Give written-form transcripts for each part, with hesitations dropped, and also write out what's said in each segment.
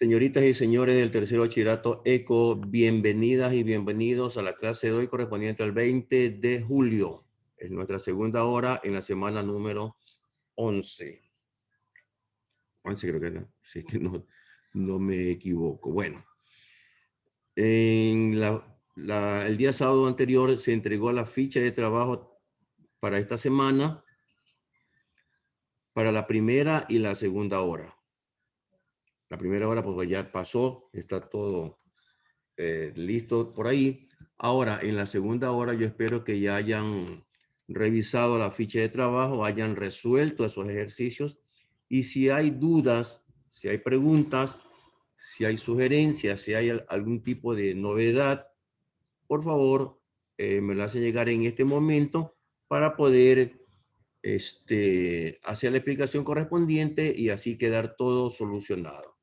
Señoritas y señores del tercer bachillerato ECO, bienvenidas y bienvenidos a la clase de hoy correspondiente al 20 de julio. Es nuestra segunda hora en la semana número 11. 11 creo que era, sí que no me equivoco. Bueno, en el día sábado anterior se entregó la ficha de trabajo para esta semana, para la primera y la segunda hora. La primera hora pues ya pasó, está todo listo por ahí. Ahora, en la segunda hora, yo espero que ya hayan revisado la ficha de trabajo, hayan resuelto esos ejercicios. Y si hay dudas, si hay preguntas, si hay sugerencias, si hay algún tipo de novedad, por favor, me lo hace llegar en este momento para poder hacer la explicación correspondiente y así quedar todo solucionado.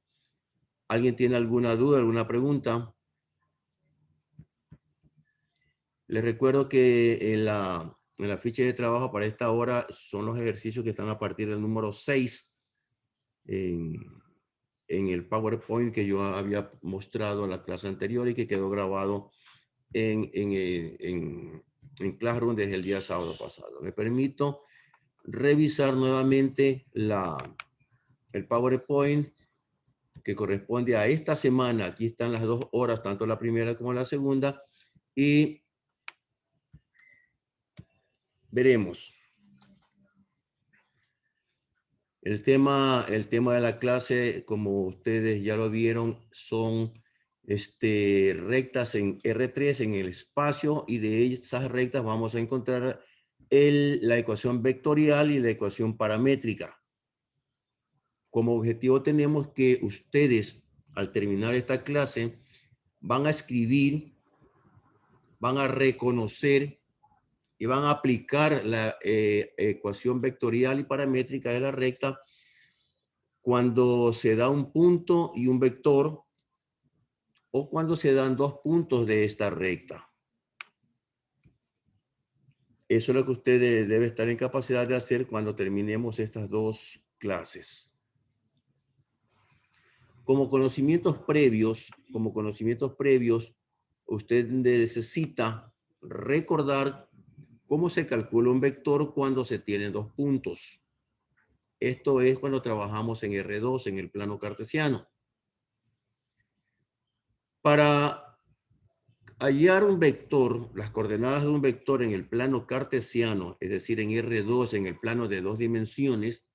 ¿Alguien tiene alguna duda, alguna pregunta? Les recuerdo que en la ficha de trabajo para esta hora son los ejercicios que están a partir del número 6 en el PowerPoint que yo había mostrado en la clase anterior y que quedó grabado en Classroom desde el día sábado pasado. Me permito revisar nuevamente el PowerPoint que corresponde a esta semana. Aquí están las 2 horas, tanto la primera como la segunda, y veremos. El tema de la clase, como ustedes ya lo vieron, son rectas en R3 en el espacio, y de esas rectas vamos a encontrar la ecuación vectorial y la ecuación paramétrica. Como objetivo tenemos que ustedes, al terminar esta clase, van a escribir, van a reconocer y van a aplicar la ecuación vectorial y paramétrica de la recta cuando se da un punto y un vector, o cuando se dan dos puntos de esta recta. Eso es lo que usted debe estar en capacidad de hacer cuando terminemos estas dos clases. Como conocimientos previos, usted necesita recordar cómo se calcula un vector cuando se tienen dos puntos. Esto es cuando trabajamos en R2, en el plano cartesiano. Para hallar un vector, las coordenadas de un vector en el plano cartesiano, es decir, en R2, en el plano de dos dimensiones,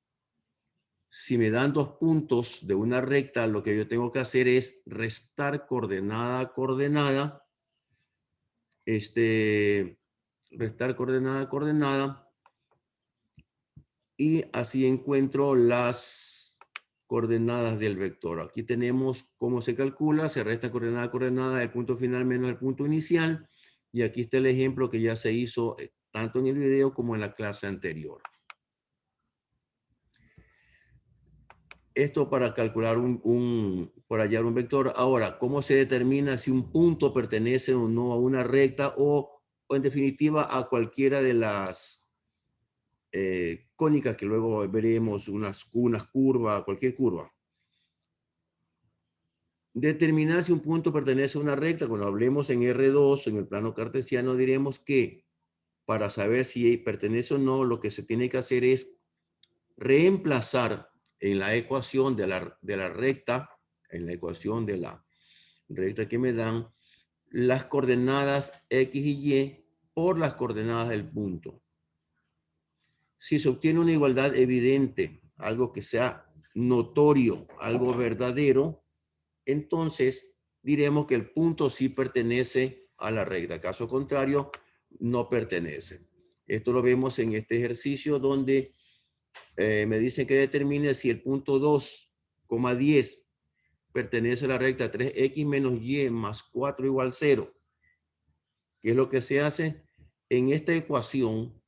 si me dan dos puntos de una recta, lo que yo tengo que hacer es restar coordenada a coordenada, restar coordenada a coordenada, y así encuentro las coordenadas del vector. Aquí tenemos cómo se calcula, se resta coordenada a coordenada, el punto final menos el punto inicial, y aquí está el ejemplo que ya se hizo tanto en el video como en la clase anterior. Esto para calcular para hallar un vector. Ahora, ¿cómo se determina si un punto pertenece o no a una recta o en definitiva a cualquiera de las cónicas que luego veremos, unas curvas, cualquier curva? Determinar si un punto pertenece a una recta. Cuando hablemos en R2, en el plano cartesiano, diremos que para saber si pertenece o no, lo que se tiene que hacer es reemplazar en la ecuación de la recta, en la ecuación de la recta que me dan, las coordenadas X y Y por las coordenadas del punto. Si se obtiene una igualdad evidente, algo que sea notorio, algo verdadero, entonces diremos que el punto sí pertenece a la recta. Caso contrario, no pertenece. Esto lo vemos en este ejercicio donde me dicen que determine si el punto 2,10 pertenece a la recta 3x menos y más 4 igual 0. ¿Qué es lo que se hace? En esta ecuación,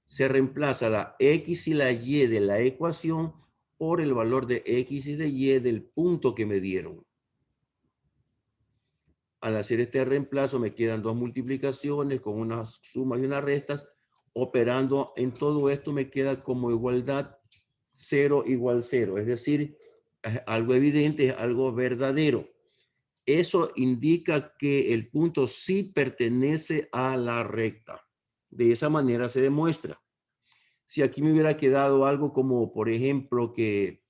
se reemplaza la x y la y de la ecuación por el valor de x y de y del punto que me dieron. Al hacer este reemplazo me quedan dos multiplicaciones con unas sumas y unas restas. Operando en todo esto me queda como igualdad 0 igual 0. Es decir, es algo evidente, es algo verdadero. Eso indica que el punto sí pertenece a la recta. De esa manera se demuestra. Si aquí me hubiera quedado algo como, por ejemplo, que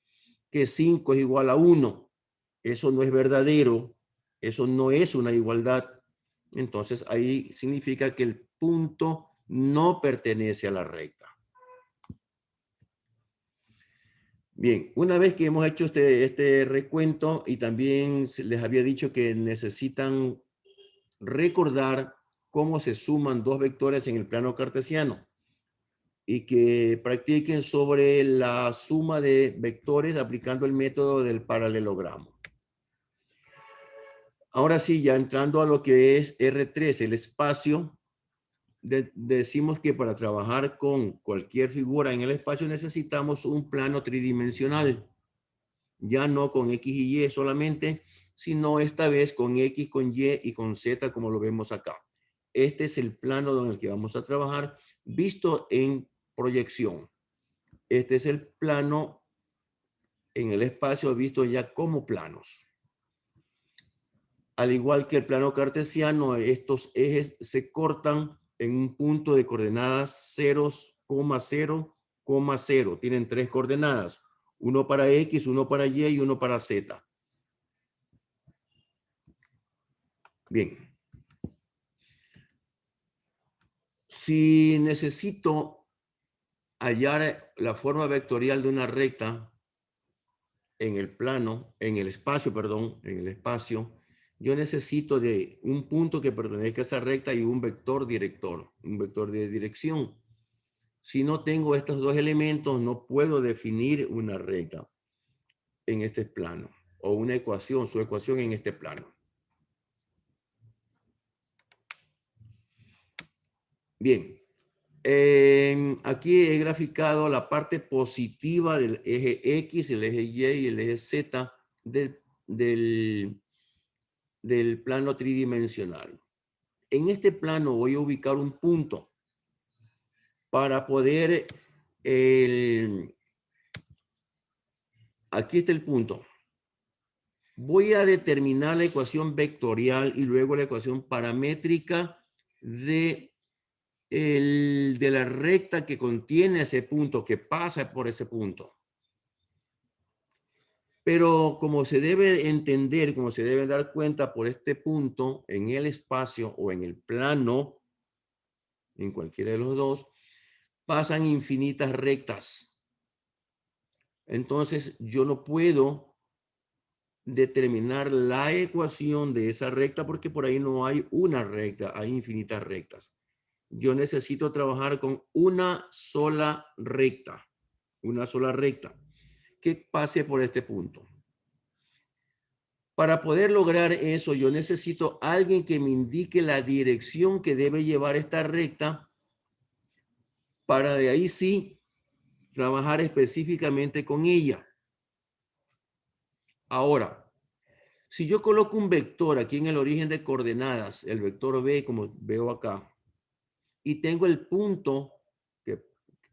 5 es igual a 1, eso no es verdadero, eso no es una igualdad. Entonces ahí significa que el punto no pertenece a la recta. Bien, una vez que hemos hecho este recuento y también les había dicho que necesitan recordar cómo se suman dos vectores en el plano cartesiano y que practiquen sobre la suma de vectores aplicando el método del paralelogramo. Ahora sí, ya entrando a lo que es R3, el espacio, decimos que para trabajar con cualquier figura en el espacio necesitamos un plano tridimensional, ya no con X y Y solamente, sino esta vez con X, con Y y con Z como lo vemos acá. Este es el plano en el que vamos a trabajar visto en proyección. Este es el plano en el espacio visto ya como planos. Al igual que el plano cartesiano, estos ejes se cortan en un punto de coordenadas 0,0, 0. Tienen tres coordenadas, uno para X, uno para Y y uno para Z. Bien. Si necesito hallar la forma vectorial de una recta en el plano, en el espacio, perdón, en el espacio, yo necesito de un punto que pertenezca a esa recta y un vector director, un vector de dirección. Si no tengo estos dos elementos, no puedo definir una recta en este plano o una ecuación, su ecuación en este plano. Bien, aquí he graficado la parte positiva del eje X, el eje Y y el eje Z del plano tridimensional. En este plano voy a ubicar un punto para poder, aquí está el punto. Voy a determinar la ecuación vectorial y luego la ecuación paramétrica de la recta que contiene ese punto, que pasa por ese punto. Pero como se debe entender, como se debe dar cuenta por este punto en el espacio o en el plano, en cualquiera de los dos, pasan infinitas rectas. Entonces yo no puedo determinar la ecuación de esa recta porque por ahí no hay una recta, hay infinitas rectas. Yo necesito trabajar con una sola recta que pase por este punto. Para poder lograr eso, yo necesito alguien que me indique la dirección que debe llevar esta recta para de ahí sí trabajar específicamente con ella. Ahora, si yo coloco un vector aquí en el origen de coordenadas, el vector B, como veo acá, y tengo el punto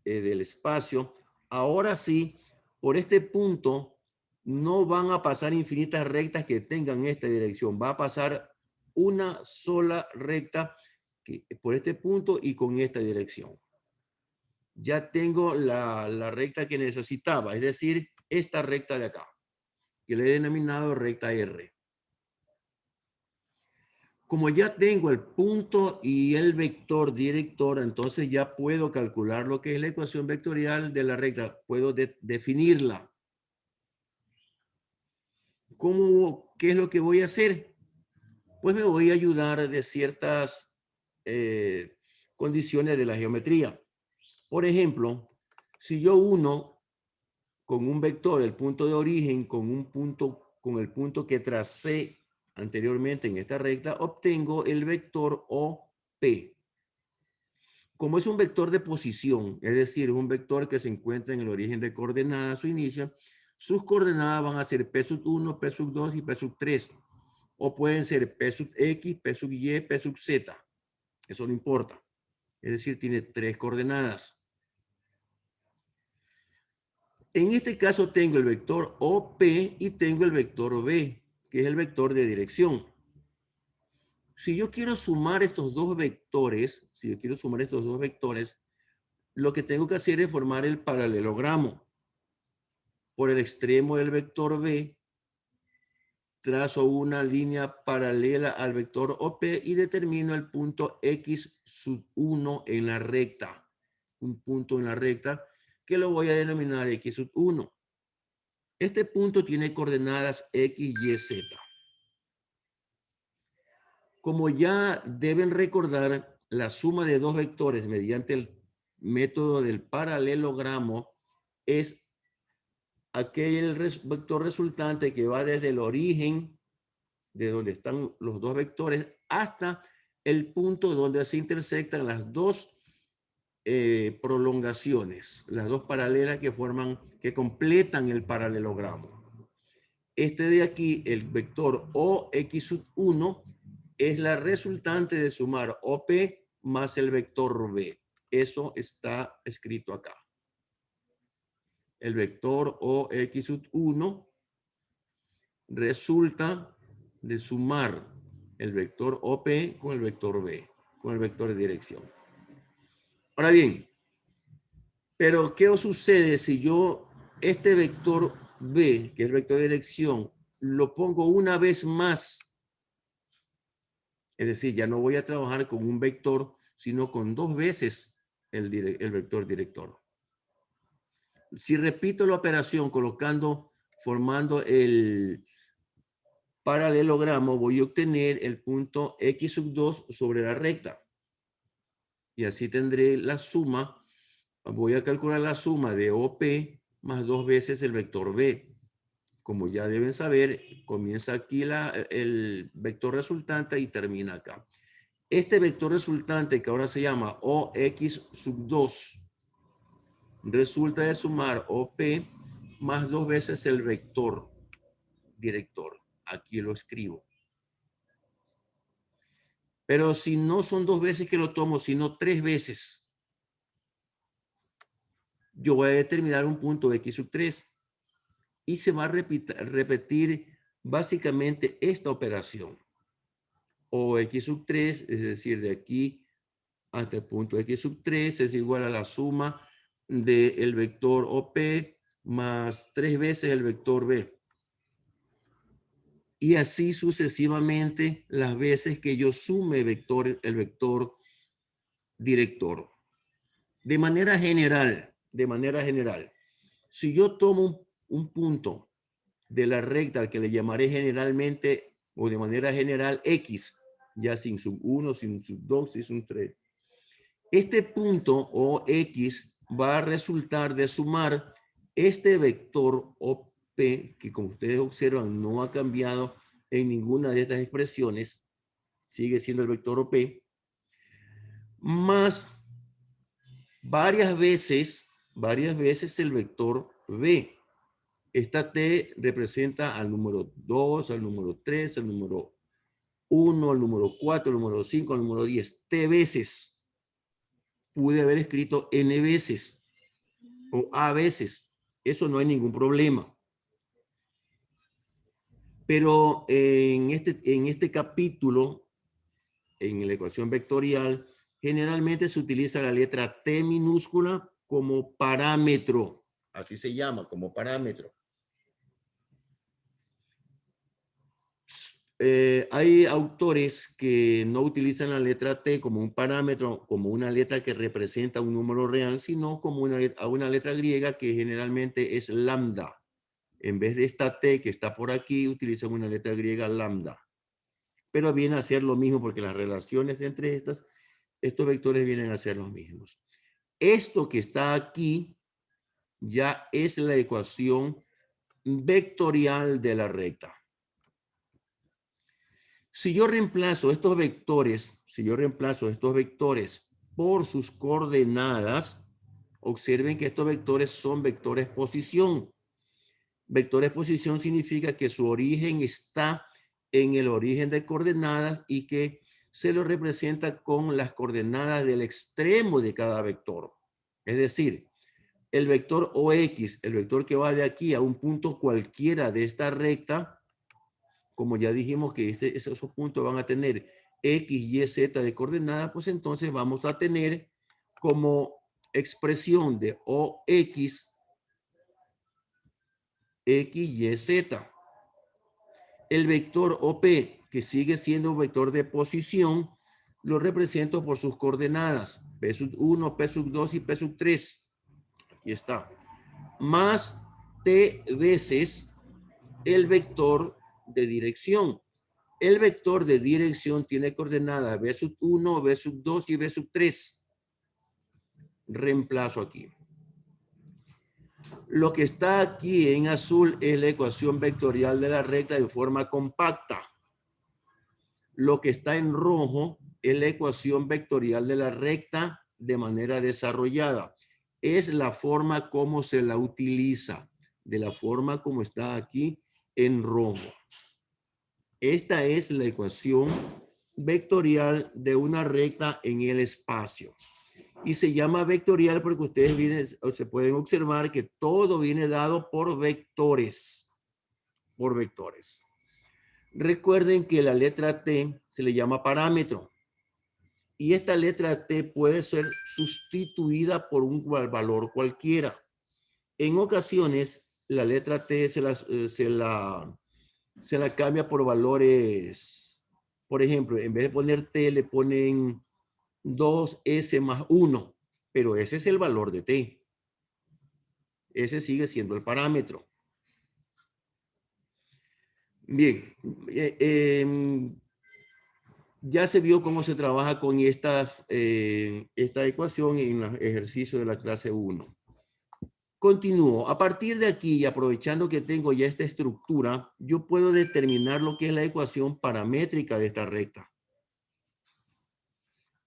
del espacio, ahora sí, por este punto no van a pasar infinitas rectas que tengan esta dirección. Va a pasar una sola recta por este punto y con esta dirección. Ya tengo la recta que necesitaba, es decir, esta recta de acá, que le he denominado recta R. Como ya tengo el punto y el vector director, entonces ya puedo calcular lo que es la ecuación vectorial de la recta. Puedo definirla. ¿Qué es lo que voy a hacer? Pues me voy a ayudar de ciertas condiciones de la geometría. Por ejemplo, si yo uno con un vector el punto de origen con el punto que tracé anteriormente en esta recta, obtengo el vector OP. Como es un vector de posición, es decir, es un vector que se encuentra en el origen de coordenadas o inicia, sus coordenadas van a ser P sub 1, P sub 2 y P sub 3. O pueden ser P sub X, P sub Y, P sub Z. Eso no importa. Es decir, tiene tres coordenadas. En este caso tengo el vector OP y tengo el vector B, que es el vector de dirección. Si yo quiero sumar estos dos vectores, lo que tengo que hacer es formar el paralelogramo. Por el extremo del vector B, trazo una línea paralela al vector OP y determino el punto X sub 1 en la recta. Un punto en la recta que lo voy a denominar X sub 1. Este punto tiene coordenadas X, Y, Z. Como ya deben recordar, la suma de dos vectores mediante el método del paralelogramo es aquel vector resultante que va desde el origen, de donde están los dos vectores, hasta el punto donde se intersectan las dos prolongaciones, las dos paralelas que completan el paralelogramo. Este de aquí, el vector OX sub 1, es la resultante de sumar OP más el vector B. Eso está escrito acá. El vector OX sub 1 resulta de sumar el vector OP con el vector B, con el vector de dirección. Ahora bien, pero ¿qué sucede si yo este vector B, que es el vector de dirección, lo pongo una vez más? Es decir, ya no voy a trabajar con un vector, sino con dos veces el vector director. Si repito la operación formando el paralelogramo, voy a obtener el punto X sub 2 sobre la recta. Y así tendré la suma. Voy a calcular la suma de OP más dos veces el vector B. Como ya deben saber, comienza aquí el vector resultante y termina acá. Este vector resultante, que ahora se llama OX sub 2, resulta de sumar OP más dos veces el vector director. Aquí lo escribo. Pero si no son dos veces que lo tomo, sino tres veces, yo voy a determinar un punto X sub 3 y se va a repetir básicamente esta operación. O X sub 3, es decir, de aquí hasta el punto X sub 3 es igual a la suma del vector OP más tres veces el vector B. Y así sucesivamente las veces que yo sume el vector director. De manera general, si yo tomo un punto de la recta al que le llamaré generalmente o de manera general X, ya sin sub 1, sin sub 2, sin sub 3. Este punto o X va a resultar de sumar este vector OP, que como ustedes observan no ha cambiado en ninguna de estas expresiones, sigue siendo el vector OP, más varias veces el vector B. Esta T representa al número 2, al número 3, al número 1, al número 4, al número 5, al número 10. T veces. Pude haber escrito N veces o A veces. Eso no hay ningún problema. Pero en este capítulo, en la ecuación vectorial, generalmente se utiliza la letra T minúscula como parámetro. Así se llama, como parámetro. Hay autores que no utilizan la letra T como un parámetro, como una letra que representa un número real, sino como una letra griega que generalmente es lambda. En vez de esta T que está por aquí, utilizan una letra griega lambda. Pero viene a ser lo mismo porque las relaciones entre estos vectores vienen a ser los mismos. Esto que está aquí ya es la ecuación vectorial de la recta. Si yo reemplazo estos vectores, por sus coordenadas, observen que estos vectores son vectores posición. Vectores posición significa que su origen está en el origen de coordenadas y que se lo representa con las coordenadas del extremo de cada vector. Es decir, el vector OX, el vector que va de aquí a un punto cualquiera de esta recta, como ya dijimos que esos puntos van a tener X, Y, Z de coordenada, pues entonces vamos a tener como expresión de OX, X, Y, Z. El vector OP, que sigue siendo un vector de posición, lo represento por sus coordenadas, P sub 1, P sub 2 y P sub 3. Aquí está. Más T veces el vector de dirección. El vector de dirección tiene coordenadas B sub 1, B sub 2 y B sub 3. Reemplazo aquí. Lo que está aquí en azul es la ecuación vectorial de la recta de forma compacta. Lo que está en rojo es la ecuación vectorial de la recta de manera desarrollada. Es la forma como se la utiliza, de la forma como está aquí en rojo. Esta es la ecuación vectorial de una recta en el espacio. Y se llama vectorial porque ustedes vienen, o se pueden observar que todo viene dado por vectores. Por vectores. Recuerden que la letra T se le llama parámetro. Y esta letra T puede ser sustituida por un valor cualquiera. En ocasiones, la letra T se la cambia por valores. Por ejemplo, en vez de poner T, le ponen 2S más 1. Pero ese es el valor de T. Ese sigue siendo el parámetro. Bien. Ya se vio cómo se trabaja con esta ecuación en el ejercicio de la clase 1. Continúo. A partir de aquí, y aprovechando que tengo ya esta estructura, yo puedo determinar lo que es la ecuación paramétrica de esta recta.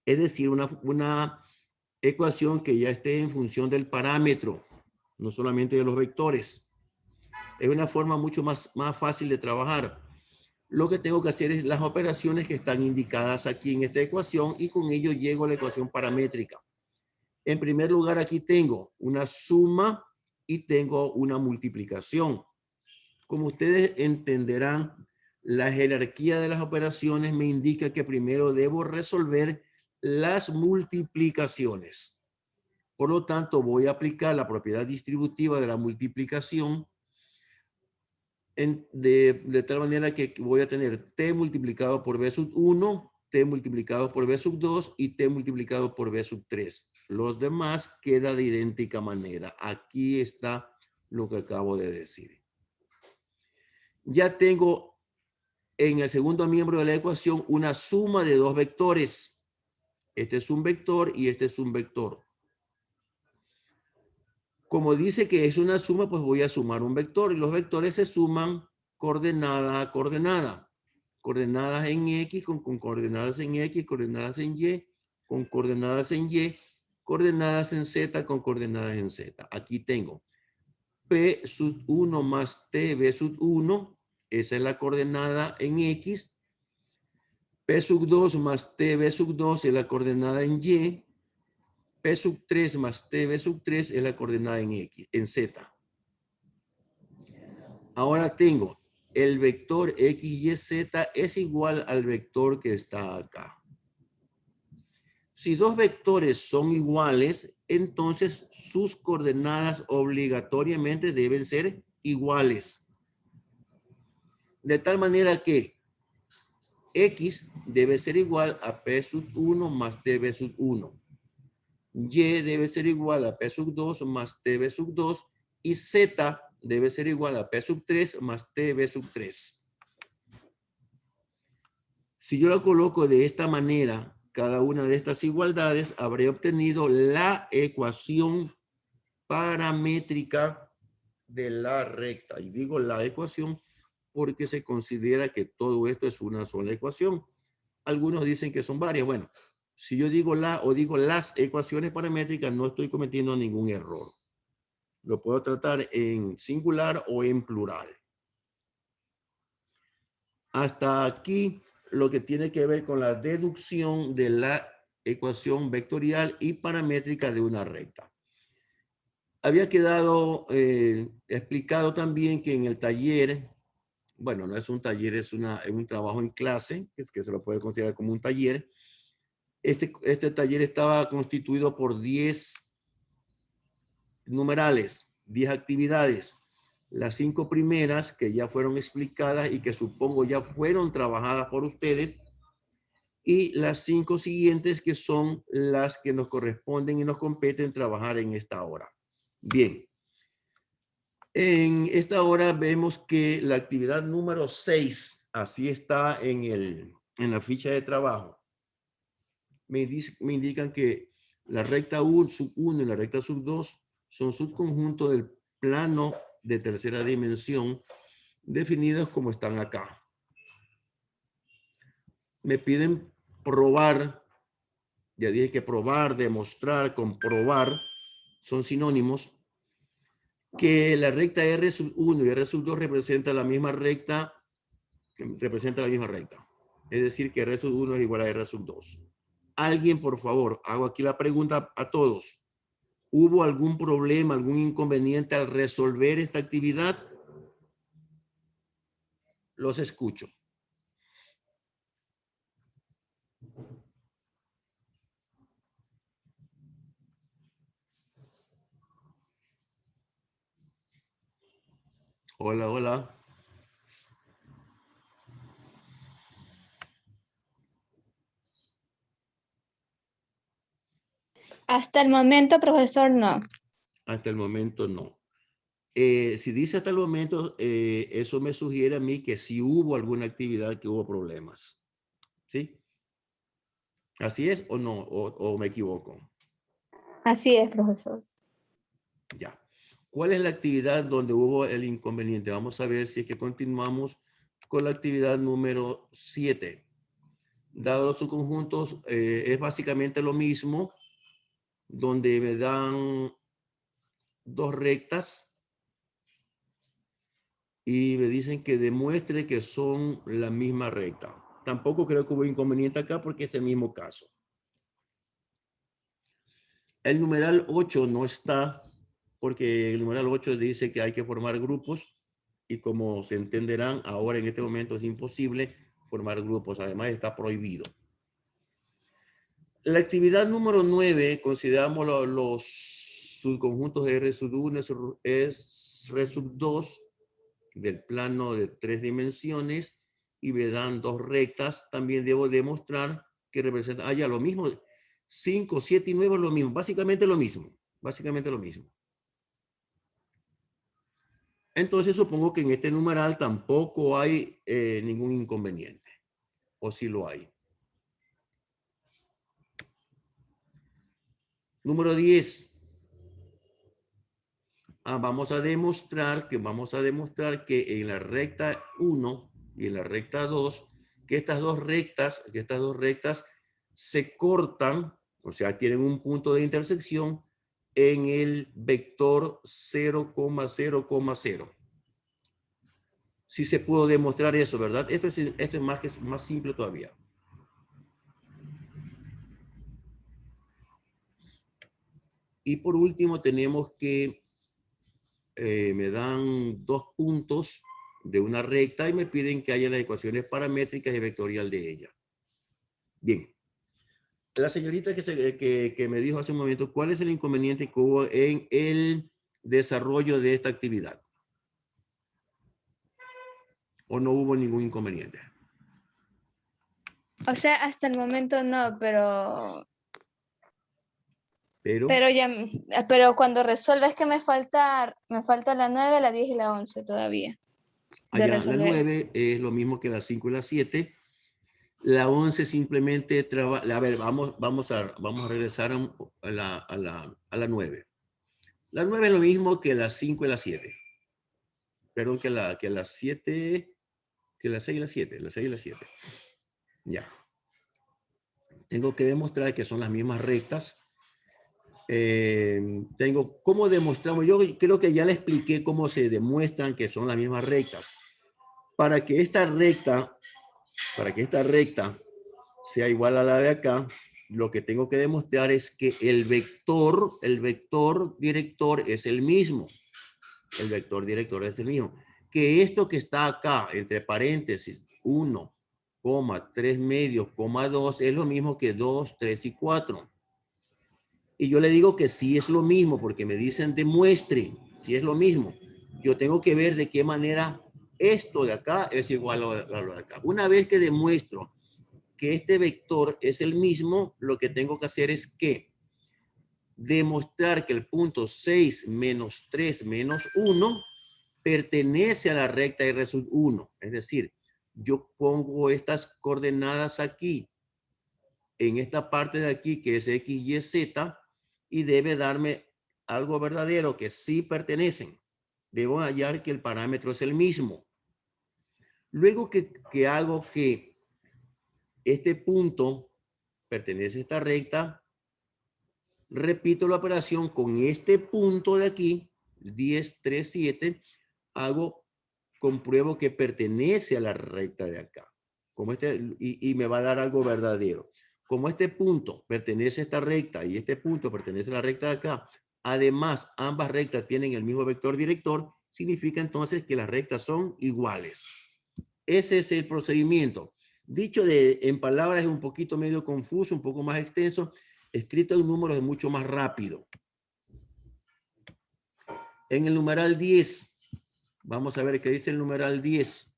Es decir, una ecuación que ya esté en función del parámetro, no solamente de los vectores. Es una forma mucho más fácil de trabajar. Lo que tengo que hacer es las operaciones que están indicadas aquí en esta ecuación y con ello llego a la ecuación paramétrica. En primer lugar, aquí tengo una suma y tengo una multiplicación. Como ustedes entenderán, la jerarquía de las operaciones me indica que primero debo resolver las multiplicaciones. Por lo tanto, voy a aplicar la propiedad distributiva de la multiplicación de tal manera que voy a tener t multiplicado por b sub 1, t multiplicado por b sub 2 y t multiplicado por b sub 3. Los demás queda de idéntica manera. Aquí está lo que acabo de decir. Ya tengo en el segundo miembro de la ecuación una suma de dos vectores. Este es un vector y este es un vector. Como dice que es una suma, pues voy a sumar un vector y los vectores se suman coordenada a coordenada. Coordenadas en X con coordenadas en X, coordenadas en Y, con coordenadas en Y, coordenadas en Z con coordenadas en Z. Aquí tengo P sub 1 más T B sub 1, esa es la coordenada en X. P sub 2 más T B sub 2 es la coordenada en Y. P sub 3 más T B sub 3 es la coordenada en X, en Z. Ahora tengo el vector X, Y, Z es igual al vector que está acá. Si dos vectores son iguales, entonces sus coordenadas obligatoriamente deben ser iguales. De tal manera que X debe ser igual a P sub 1 más TB sub 1. Y debe ser igual a P sub 2 más TB sub 2. Y Z debe ser igual a P sub 3 más TB sub 3. Si yo lo coloco de esta manera, cada una de estas igualdades, habré obtenido la ecuación paramétrica de la recta. Y digo la ecuación porque se considera que todo esto es una sola ecuación. Algunos dicen que son varias. Bueno, si yo digo la o digo las ecuaciones paramétricas, no estoy cometiendo ningún error. Lo puedo tratar en singular o en plural. Hasta aquí lo que tiene que ver con la deducción de la ecuación vectorial y paramétrica de una recta. Había quedado explicado también que en el taller, bueno, no es un taller, es un trabajo en clase, que se lo puede considerar como un taller. Este taller estaba constituido por 10 numerales, 10 actividades. Las 5 primeras que ya fueron explicadas y que supongo ya fueron trabajadas por ustedes, y las 5 siguientes que son las que nos corresponden y nos competen trabajar en esta hora. Bien. En esta hora vemos que la actividad número 6, así está en la ficha de trabajo, me indican que la recta sub 1 y la recta sub 2 son subconjuntos del plano de tercera dimensión definidos como están acá. Me piden probar, ya dije que probar, demostrar, comprobar, son sinónimos, que la recta R sub 1 y R sub 2 representan la misma recta. Es decir, que R sub 1 es igual a R sub 2. Alguien, por favor, hago aquí la pregunta a todos. ¿Hubo algún problema, algún inconveniente al resolver esta actividad? Los escucho. Hola, hola. Hasta el momento, profesor, no. Hasta el momento no. Si dice hasta el momento, eso me sugiere a mí que sí hubo alguna actividad que hubo problemas. ¿Sí? ¿Así es o no? ¿O me equivoco? Así es, profesor. Ya. ¿Cuál es la actividad donde hubo el inconveniente? Vamos a ver si es que continuamos con la actividad número 7. Dado los subconjuntos, es básicamente lo mismo, donde me dan dos rectas y me dicen que demuestre que son la misma recta. Tampoco creo que hubo inconveniente acá porque es el mismo caso. El numeral 8 no está porque el numeral 8 dice que hay que formar grupos y como se entenderán, ahora en este momento es imposible formar grupos. Además está prohibido. La actividad número 9, consideramos los subconjuntos de R sub 1 es R sub 2 del plano de 3 dimensiones y me dan dos rectas. También debo demostrar que representa, ya lo mismo, 5, 7 y 9 es lo mismo, básicamente lo mismo, Entonces supongo que en este numeral tampoco hay ningún inconveniente, o si lo hay. Número 10. Vamos a demostrar que en la recta 1 y en la recta 2, que estas dos rectas se cortan, o sea, tienen un punto de intersección en el vector 0,0,0. Sí se pudo demostrar eso, ¿verdad? Esto es más simple todavía. Y por último tenemos que me dan 2 puntos de una recta y me piden que haya las ecuaciones paramétricas y vectorial de ella. Bien. La señorita que me dijo hace un momento, ¿cuál es el inconveniente que hubo en el desarrollo de esta actividad? ¿O no hubo ningún inconveniente? O sea, hasta el momento no, pero Pero cuando resuelva es que me falta la 9, la 10 y la 11 todavía de allá la resolver. 9 es lo mismo que la 5 y la 7. La 11 simplemente a ver, vamos a regresar a la 9. La 9 es lo mismo que la 5 y la 7. Perdón, que la 7, que la 6 y la 7. La 6 y la 7. Ya. Tengo que demostrar que son las mismas rectas. ¿Cómo demostramos? Yo creo que ya le expliqué cómo se demuestran que son las mismas rectas. Para que esta recta sea igual a la de acá, lo que tengo que demostrar es que el vector director es el mismo. El vector director es el mismo. Que esto que está acá, entre paréntesis, 1, 3 medios, 2, es lo mismo que 2, 3 y 4. Y yo le digo que sí es lo mismo, porque me dicen demuestre, si es lo mismo. Yo tengo que ver de qué manera esto de acá es igual a lo de acá. Una vez que demuestro que este vector es el mismo, lo que tengo que hacer es que demostrar que el punto 6 menos 3 menos 1 pertenece a la recta R sub 1. Es decir, yo pongo estas coordenadas aquí, en esta parte de aquí, que es X, Y, Z, y debe darme algo verdadero que sí pertenecen. Debo hallar que el parámetro es el mismo. Luego que hago que este punto pertenece a esta recta, repito la operación con este punto de aquí, 10, 3, 7, compruebo que pertenece a la recta de acá. Como y me va a dar algo verdadero. Como este punto pertenece a esta recta y este punto pertenece a la recta de acá, además ambas rectas tienen el mismo vector director, significa entonces que las rectas son iguales. Ese es el procedimiento. Dicho en palabras es un poquito medio confuso, un poco más extenso. Escrito en números es mucho más rápido. En el numeral 10, vamos a ver qué dice el numeral 10.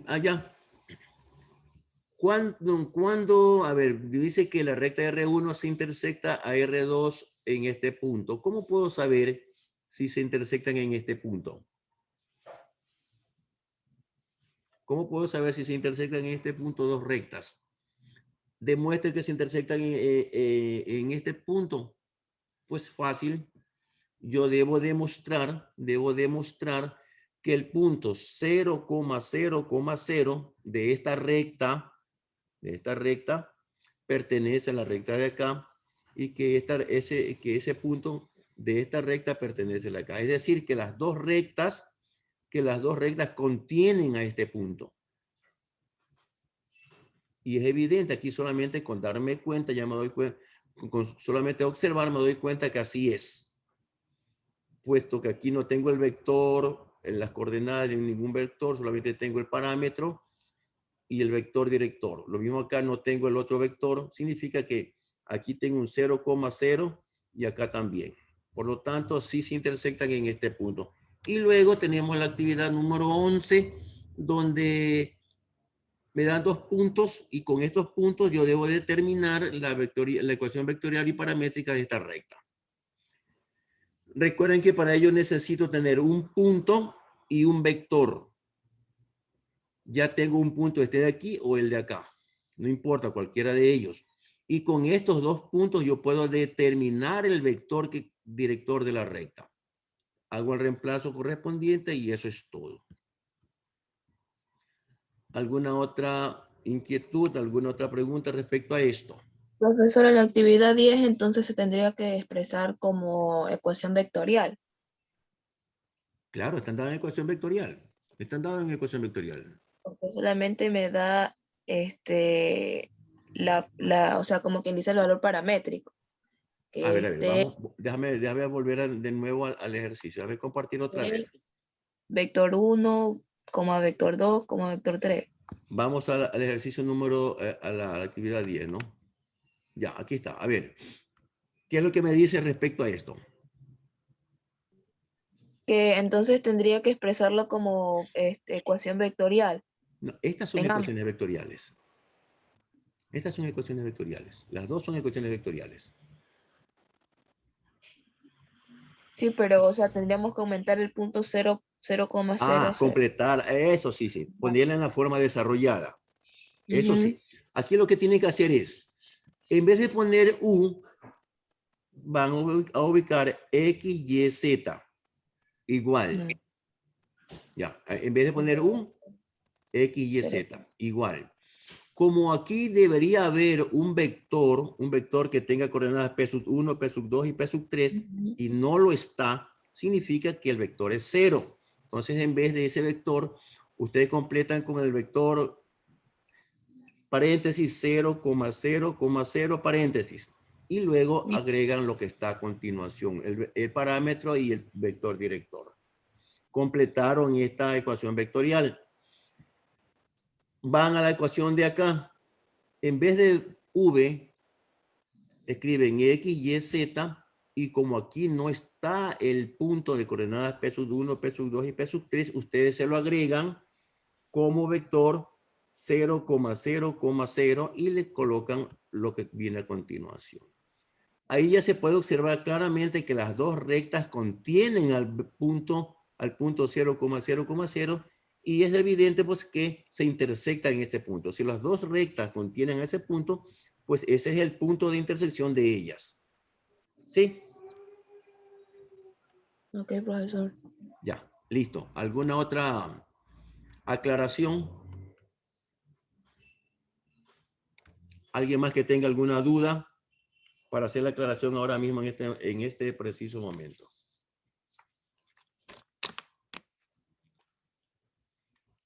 Allá. ¿Cuándo? A ver, dice que la recta R1 se intersecta a R2 en este punto. ¿Cómo puedo saber si se intersectan en este punto? ¿Cómo puedo saber si se intersectan en este punto dos rectas? Demuestre que se intersectan en este punto. Pues fácil. Yo debo demostrar que el punto 0,0,0 de esta recta, pertenece a la recta de acá y que ese punto de esta recta pertenece a la acá. Es decir, que las dos rectas contienen a este punto. Y es evidente aquí solamente con darme cuenta, ya me doy cuenta, con solamente observar me doy cuenta que así es. Puesto que aquí no tengo el vector, en las coordenadas de ningún vector, solamente tengo el parámetro y el vector director. Lo mismo acá no tengo el otro vector, significa que aquí tengo un 0,0 y acá también. Por lo tanto, sí se intersectan en este punto. Y luego tenemos la actividad número 11, donde me dan dos puntos y con estos puntos yo debo determinar la ecuación vectorial y paramétrica de esta recta. Recuerden que para ello necesito tener un punto y un vector. Ya tengo un punto, este de aquí o el de acá. No importa, cualquiera de ellos. Y con estos dos puntos yo puedo determinar el vector director de la recta. Hago el reemplazo correspondiente y eso es todo. ¿Alguna otra inquietud, alguna otra pregunta respecto a esto? Profesor, en la actividad 10 entonces se tendría que expresar como ecuación vectorial. Claro, están dadas en ecuación vectorial. Están dadas en ecuación vectorial. Porque solamente me da o sea, como quien dice el valor paramétrico. A Que ver, vamos, déjame volver de nuevo al ejercicio. Déjame compartir otra vez. vector 1, vector 2, vector 3. Vamos al ejercicio número, a la actividad 10, ¿no? Ya, aquí está. A ver, ¿qué es lo que me dice respecto a esto? Que entonces tendría que expresarlo como ecuación vectorial. No, estas son ecuaciones vectoriales. Estas son ecuaciones vectoriales. Las dos son ecuaciones vectoriales. Sí, pero o sea, tendríamos que aumentar el punto 0,00. Ah, completar. Eso sí, sí. Ponerla en la forma desarrollada. Eso sí. Aquí lo que tiene que hacer es, en vez de poner U, van a ubicar X, Y, Z. Igual. Ya. En vez de poner U, X, Y, Z. Igual. Como aquí debería haber un vector que tenga coordenadas P sub 1, P sub 2 y P sub 3, y no lo está, significa que el vector es 0. Entonces, en vez de ese vector, ustedes completan con el vector paréntesis 0,0,0 paréntesis. Y luego agregan lo que está a continuación, el parámetro y el vector director. Completaron esta ecuación vectorial. Van a la ecuación de acá. En vez de V, escriben X, Y, Z. Y como aquí no está el punto de coordenadas P1, P2 y P3, ustedes se lo agregan como vector 0,0,0 y le colocan lo que viene a continuación. Ahí ya se puede observar claramente que las dos rectas contienen al punto 0,0,0 y es evidente pues que se intersectan en ese punto. Si las dos rectas contienen ese punto, pues ese es el punto de intersección de ellas. ¿Sí? Ok, profesor. Ya, listo. ¿Alguna otra aclaración? ¿Alguien más que tenga alguna duda para hacer la aclaración ahora mismo en este preciso momento?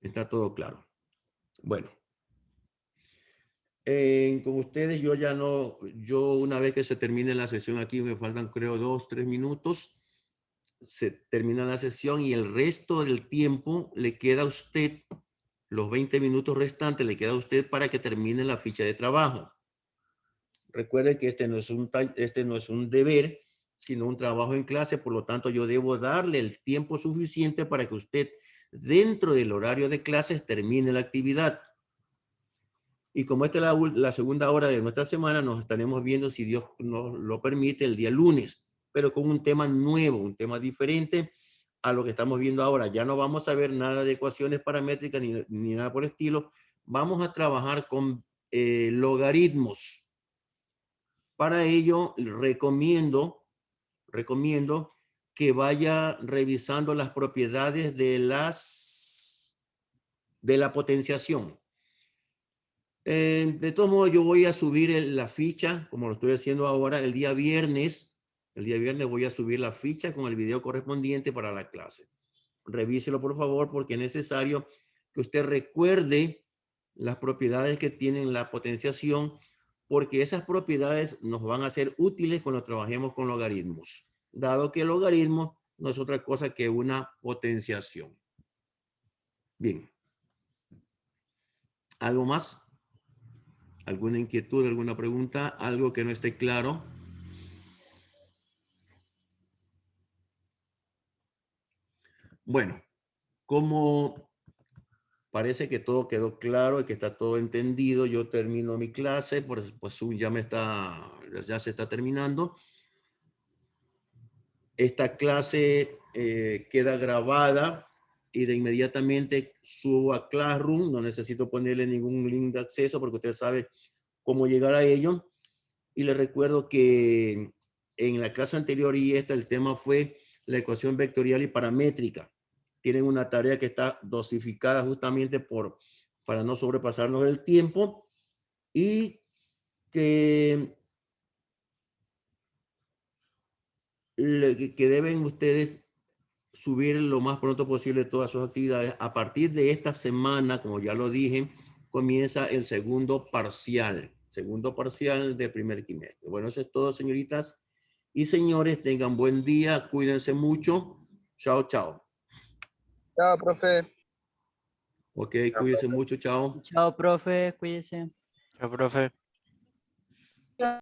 Está todo claro. Bueno. Con ustedes yo una vez que se termine la sesión aquí, me faltan creo 2, 3 minutos, se termina la sesión y el resto del tiempo le queda a usted, los 20 minutos restantes le queda a usted para que termine la ficha de trabajo. Recuerde que este no es un deber, sino un trabajo en clase, por lo tanto yo debo darle el tiempo suficiente para que usted dentro del horario de clases termine la actividad. Y como esta es la segunda hora de nuestra semana, nos estaremos viendo, si Dios nos lo permite, el día lunes, pero con un tema nuevo, un tema diferente a lo que estamos viendo ahora. Ya no vamos a ver nada de ecuaciones paramétricas ni nada por el estilo. Vamos a trabajar con logaritmos. Para ello, recomiendo que vaya revisando las propiedades de la potenciación. De todos modos, yo voy a subir la ficha, como lo estoy haciendo ahora, el día viernes. El día viernes voy a subir la ficha con el video correspondiente para la clase. Revíselo, por favor, porque es necesario que usted recuerde las propiedades que tienen la potenciación, porque esas propiedades nos van a ser útiles cuando trabajemos con logaritmos, dado que el logaritmo no es otra cosa que una potenciación. Bien. ¿Algo más? ¿Alguna inquietud, alguna pregunta? ¿Algo que no esté claro? Bueno, como parece que todo quedó claro y que está todo entendido, yo termino mi clase, pues ya se está terminando. Esta clase queda grabada y de inmediatamente subo a Classroom. No necesito ponerle ningún link de acceso porque usted sabe cómo llegar a ello. Y les recuerdo que en la clase anterior y el tema fue la ecuación vectorial y paramétrica. Tienen una tarea que está dosificada justamente para no sobrepasarnos el tiempo y que deben ustedes subir lo más pronto posible todas sus actividades. A partir de esta semana, como ya lo dije, comienza el segundo parcial de primer trimestre. Bueno, eso es todo, señoritas y señores. Tengan buen día, cuídense mucho. Chao, chao. Chao, profe. Ok, cuídense mucho, chao. Chao, profe, cuídense. Chao, profe.